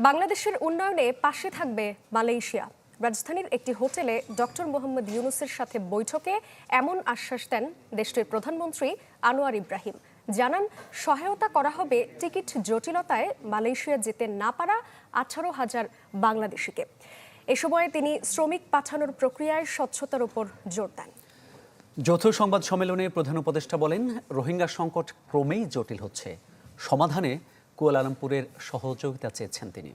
বাংলাদেশের উন্নয়নে পাশে থাকবে মালয়েশিয়া। রাজধানীর একটি হোটেলে ডক্টর মোহাম্মদ ইউনূসের সাথে বৈঠকে এমন আশ্বাস দেন দেশটির প্রধানমন্ত্রী আনোয়ার ইব্রাহিম। জানান, সহায়তা করা হবে টিকিট জটিলতায় মালয়েশিয়া যেতে না পারা 18,000 বাংলাদেশিকে। এ সময় তিনি শ্রমিক পাঠানোর প্রক্রিয়ায় স্বচ্ছতার উপর জোর দেন। যৌথ সংবাদ সম্মেলনে প্রধান উপদেষ্টা বলেন, রোহিঙ্গা সংকট ক্রমেই জটিল হচ্ছে, সমাধানে কুয়ালালামপুরের সহযোগিতা চেয়েছেন তিনি।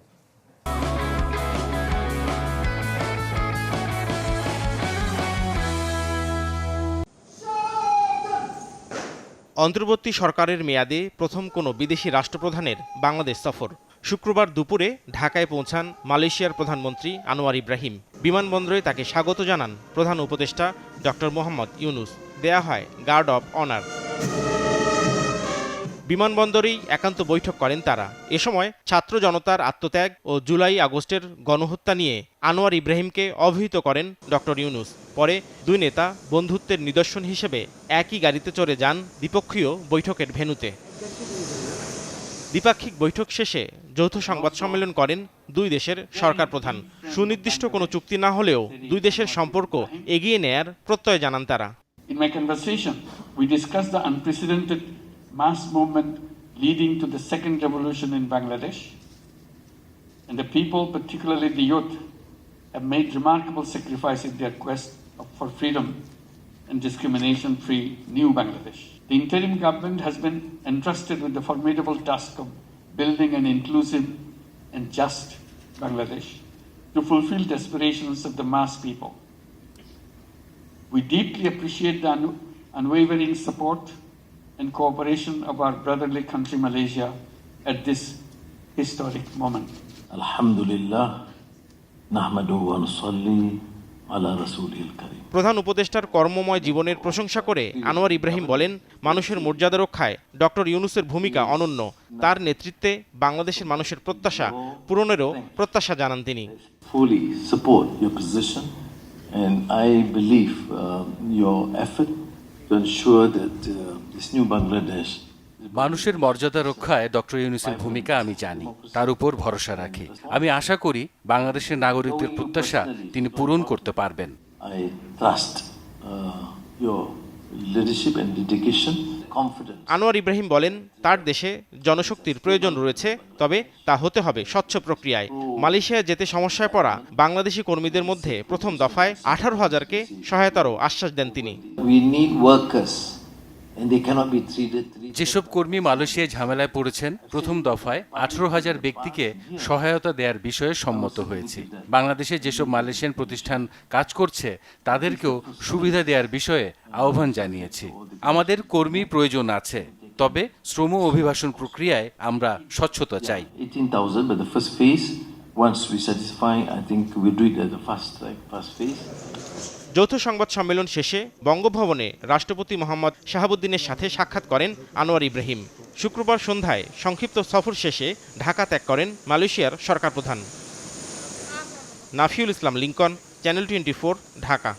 অন্তর্বর্তী সরকারের মেয়াদে প্রথম কোনো বিদেশি রাষ্ট্রপ্রধানের বাংলাদেশ সফর। শুক্রবার দুপুরে ঢাকায় পৌঁছান মালয়েশিয়ার প্রধানমন্ত্রী আনোয়ার ইব্রাহিম। বিমানবন্দরে তাকে স্বাগত জানান প্রধান উপদেষ্টা ডক্টর মোহাম্মদ ইউনূস। দেয়া হয় গার্ড অব অনার। বিমানবন্দরেই একান্ত বৈঠক করেন তারা। এ সময় ছাত্র জনতার আত্মত্যাগ ও জুলাই আগস্টের গণহত্যা নিয়ে আনোয়ার ইব্রাহিমকে অবহিত করেন ডক্টর ইউনূস। পরে দুই নেতা বন্ধুত্বের নিদর্শন হিসেবে একই গাড়িতে চড়ে যান দ্বিপক্ষীয় বৈঠকের ভেন্যুতে। দ্বিপাক্ষিক বৈঠক শেষে যৌথ সংবাদ সম্মেলন করেন দুই দেশের সরকার প্রধান। সুনির্দিষ্ট কোনো চুক্তি না হলেও দুই দেশের সম্পর্ক এগিয়ে নেয়ার প্রত্যয় জানান তারা। In my conversation, we discussed the unprecedented mass movement leading to the second revolution in Bangladesh. And the people, particularly the youth, have made remarkable sacrifice in their quest for freedom and discrimination-free new Bangladesh. The interim government has been entrusted with the formidable task of building an inclusive and just Bangladesh to fulfill the aspirations of the mass people. We deeply appreciate the unwavering support and cooperation of our brotherly country Malaysia at this historic moment. Alhamdulillah, nahmaduhu wa nusalli ala rasulihil karim. প্রধান উপদেষ্টার কর্মময় জীবনের প্রশংসা করে আনোয়ার ইব্রাহিম বলেন, মানুষের মর্যাদা রক্ষায় doctor ইউনূসের ভূমিকা অনন্য। তার নেতৃত্বে বাংলাদেশের মানুষের প্রত্যাশা পূরণেরও প্রত্যাশা জানান তিনি। Fully support your position and I believe your effort to ensure that this new Bangladesh. মানুষের মর্যাদা রক্ষায় ডক্টর ইউনূসের ভূমিকা আমি জানি, তার উপর ভরসা রাখি। আমি আশা করি বাংলাদেশের নাগরিকদের প্রত্যাশা তিনি পূরণ করতে পারবেন। I trust your leadership and dedication, confidence. Anwar Ibrahim বলেন, তার দেশে জনশক্তির প্রয়োজন রয়েছে, তবে তা হতে হবে স্বচ্ছ প্রক্রিয়ায়। মালয়েশিয়ায় যেতে সমস্যায় পড়া বাংলাদেশি কর্মীদের মধ্যে প্রথম দফায় 18,000কে সহায়তারও আশ্বাস দেন তিনি। We need workers and they cannot be treated. যেসব কর্মী মালয়েশিয়ায় ঝামেলায় পড়েছেন, প্রথম দফায় 18,000 ব্যক্তিকে সহায়তা দেওয়ার বিষয়ে সম্মত হয়েছে। বাংলাদেশে যেসব মালয়েশিয়ান প্রতিষ্ঠান কাজ করছে তাদেরকেও সুবিধা দেওয়ার বিষয়ে আহ্বান জানিয়েছি। আমাদের কর্মী প্রয়োজন আছে, তবে শ্রম অভিবাসন প্রক্রিয়ায় আমরা স্বচ্ছতা চাই। 18,000 but the first phase, once we satisfy, I think we do it at the fast phase. যৌথ সংবাদ সম্মেলন শেষে বঙ্গভবনে রাষ্ট্রপতি মোহাম্মদ শাহাবুদ্দিনের সাথে সাক্ষাৎ করেন আনোয়ার ইব্রাহিম। শুক্রবার সন্ধ্যায় সংক্ষিপ্ত সফর শেষে ঢাকা ত্যাগ করেন মালয়েশিয়ার সরকার প্রধান। নাফিউল ইসলাম লিংকন, চ্যানেল 24, ঢাকা।